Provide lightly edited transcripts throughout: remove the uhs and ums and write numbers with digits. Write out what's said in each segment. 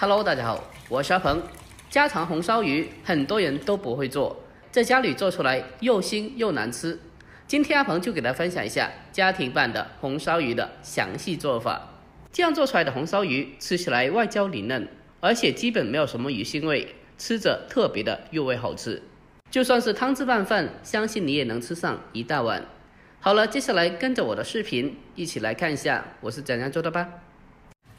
Hello， 大家好，我是阿鹏。家常红烧鱼很多人都不会做，在家里做出来又腥又难吃。今天阿鹏就给大家分享一下家庭版的红烧鱼的详细做法。这样做出来的红烧鱼吃起来外焦里嫩，而且基本没有什么鱼腥味，吃着特别的入味好吃。就算是汤汁拌饭，相信你也能吃上一大碗。好了，接下来跟着我的视频一起来看一下我是怎样做的吧。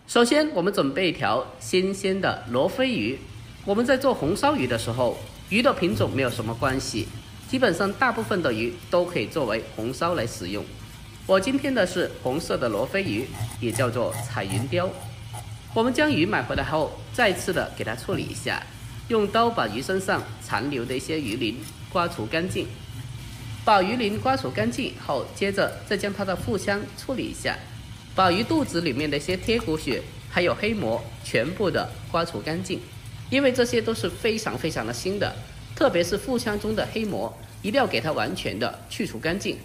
首先，我们准备一条新鲜的罗非鱼。我们在做红烧鱼的时候，鱼的品种没有什么关系，基本上大部分的鱼都可以作为红烧来使用。我今天的是红色的罗非鱼，也叫做彩云鲷。我们将鱼买回来后，再次的给它处理一下，用刀把鱼身上残留的一些鱼鳞刮除干净。把鱼鳞刮除干净后，接着再将它的腹腔处理一下，把鱼肚子里面的一些贴骨血还有黑膜全部的刮除干净，因为这些都是非常的腥的，特别是腹腔中的黑膜，一定要给它完全的去除干净，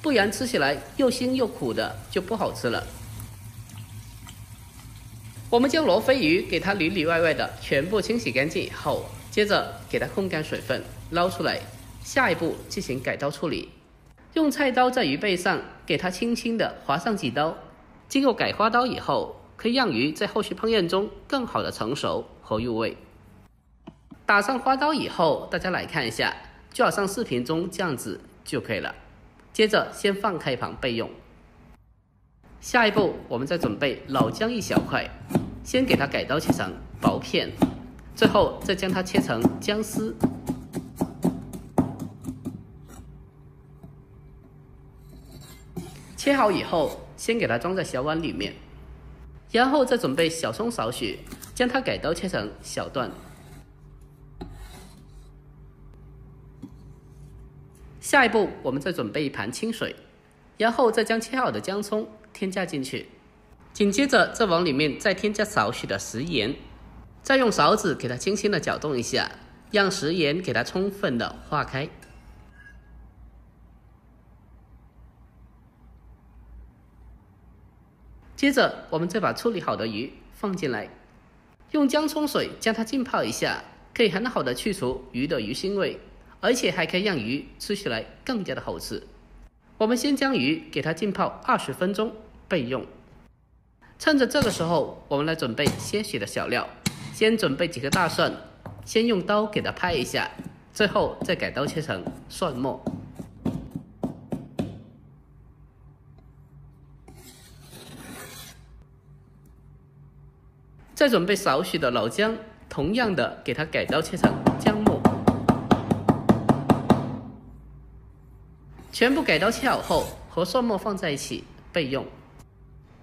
不然吃起来又腥又苦的就不好吃了。我们将罗非鱼给它里里外外的全部清洗干净以后，接着给它控干水分，捞出来。下一步进行改刀处理，用菜刀在鱼背上给它轻轻的划上几刀。经过改花刀以后，可以让鱼在后续烹饪中更好的成熟和入味。打上花刀以后，大家来看一下，就好像视频中这样子就可以了。接着先放开一旁备用。下一步我们再准备老姜一小块，先给它改刀切成薄片，最后再将它切成姜丝。切好以后，先给它装在小碗里面，然后再准备小葱少许，将它改刀切成小段。下一步，我们再准备一盘清水，然后再将切好的姜葱添加进去，紧接着再往里面再添加少许的食盐，再用勺子给它轻轻的搅动一下，让食盐给它充分的化开。接着，我们再把处理好的鱼放进来，用姜葱水将它浸泡一下，可以很好的去除鱼的鱼腥味，而且还可以让鱼吃起来更加的好吃。我们先将鱼给它浸泡20分钟备用。趁着这个时候，我们来准备些许的小料，先准备几个大蒜，先用刀给它拍一下，最后再改刀切成蒜末。再准备少许的老姜，同样的给它改刀切成姜末。全部改刀切好后，和蒜末放在一起备用。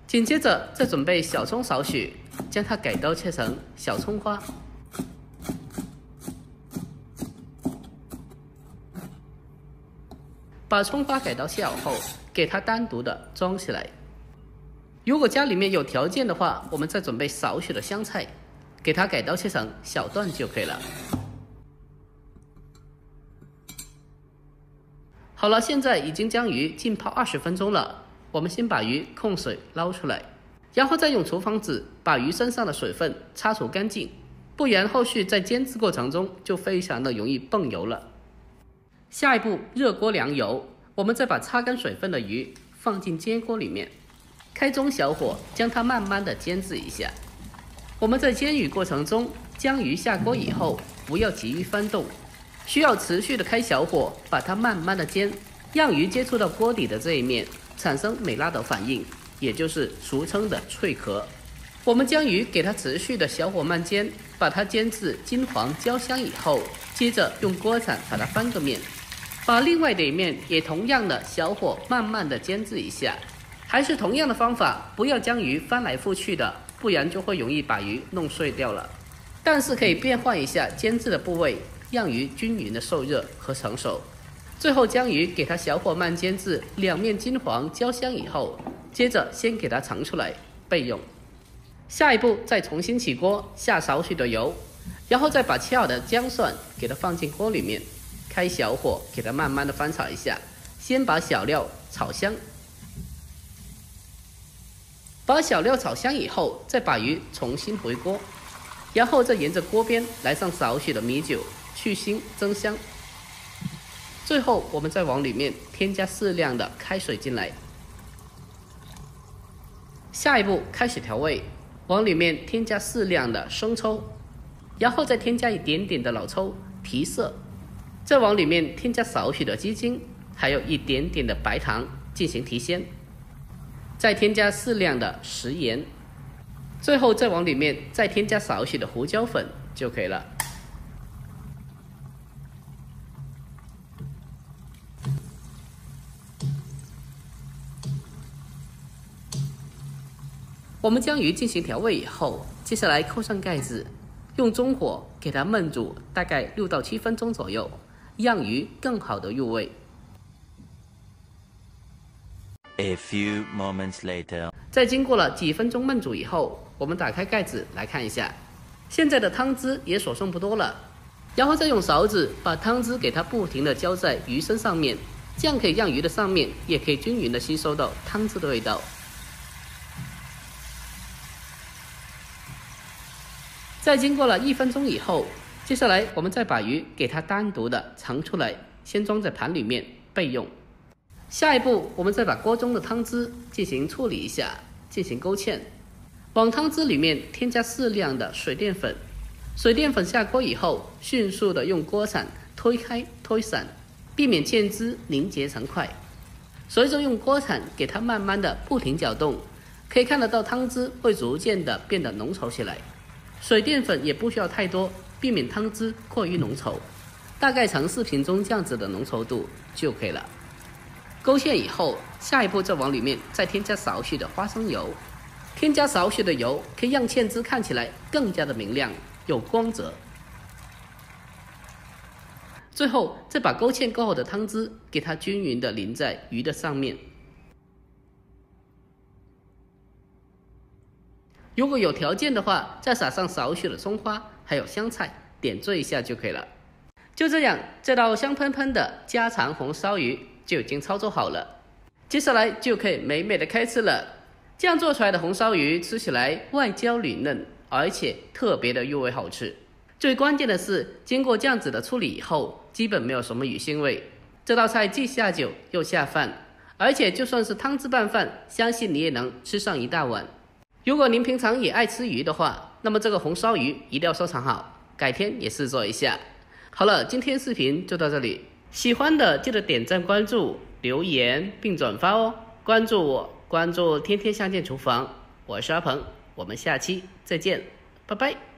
紧接着再准备小葱少许，将它改刀切成小葱花。把葱花改刀切好后，给它单独的装起来。如果家里面有条件的话，我们再准备少许的香菜，给它改刀切成小段就可以了。好了，现在已经将鱼浸泡20分钟了，我们先把鱼控水捞出来，然后再用厨房纸把鱼身上的水分擦除干净，不然后续在煎制过程中就非常的容易蹦油了。下一步，热锅凉油，我们再把擦干水分的鱼放进煎锅里面。开中小火将它慢慢的煎制一下。我们在煎鱼过程中，将鱼下锅以后，不要急于翻动，需要持续的开小火，把它慢慢的煎，让鱼接触到锅底的这一面产生美拉德反应，也就是俗称的脆壳。我们将鱼给它持续的小火慢煎，把它煎至金黄焦香以后，接着用锅铲把它翻个面，把另外的一面也同样的小火慢慢的煎制一下。还是同样的方法，不要将鱼翻来覆去的，不然就会容易把鱼弄碎掉了。但是可以变换一下煎制的部位，让鱼均匀的受热和成熟。最后将鱼给它小火慢煎至两面金黄焦香以后，接着先给它盛出来备用。下一步再重新起锅，下少许的油，然后再把切好的姜蒜给它放进锅里面，开小火给它慢慢的翻炒一下，先把小料炒香。把小料炒香以后，再把鱼重新回锅，然后再沿着锅边来上少许的米酒，去腥增香。最后我们再往里面添加适量的开水进来。下一步开始调味，往里面添加适量的生抽，然后再添加一点点的老抽提色，再往里面添加少许的鸡精，还有一点点的白糖进行提鲜，再添加适量的食盐，最后再往里面再添加少许的胡椒粉就可以了。我们将鱼进行调味以后，接下来扣上盖子，用中火给它焖煮大概6到7分钟左右，让鱼更好的入味。A few moments later， 在经过了几分钟焖煮以后，我们打开盖子来看一下，现在的汤汁也所剩不多了。然后再用勺子把汤汁给它不停的浇在鱼身上面，这样可以让鱼的上面也可以均匀的吸收到汤汁的味道。在经过了1分钟以后，接下来我们再把鱼给它单独的盛出来，先装在盘里面备用。下一步我们再把锅中的汤汁进行处理一下，进行勾芡。往汤汁里面添加适量的水淀粉，水淀粉下锅以后，迅速的用锅铲推开推散，避免芡汁凝结成块。随着用锅铲给它慢慢的不停搅动，可以看得到汤汁会逐渐的变得浓稠起来。水淀粉也不需要太多，避免汤汁过于浓稠，大概成视频中这样子的浓稠度就可以了。勾芡以后，下一步再往里面再添加少许的花生油，添加少许的油可以让芡汁看起来更加的明亮有光泽。最后再把勾芡过后的汤汁给它均匀的淋在鱼的上面。如果有条件的话，再撒上少许的葱花还有香菜，点缀一下就可以了。就这样，这道香喷喷的家常红烧鱼就已经操作好了，接下来就可以美美的开吃了。这样做出来的红烧鱼吃起来外焦里嫩，而且特别的入味好吃。最关键的是，经过这样子的处理以后，基本没有什么鱼腥味。这道菜既下酒又下饭，而且就算是汤汁拌饭，相信你也能吃上一大碗。如果您平常也爱吃鱼的话，那么这个红烧鱼一定要收藏好，改天也试做一下。好了，今天视频就到这里，喜欢的记得点赞、关注、留言并转发哦。关注我，关注天天相见厨房，我是阿鹏，我们下期再见，拜拜。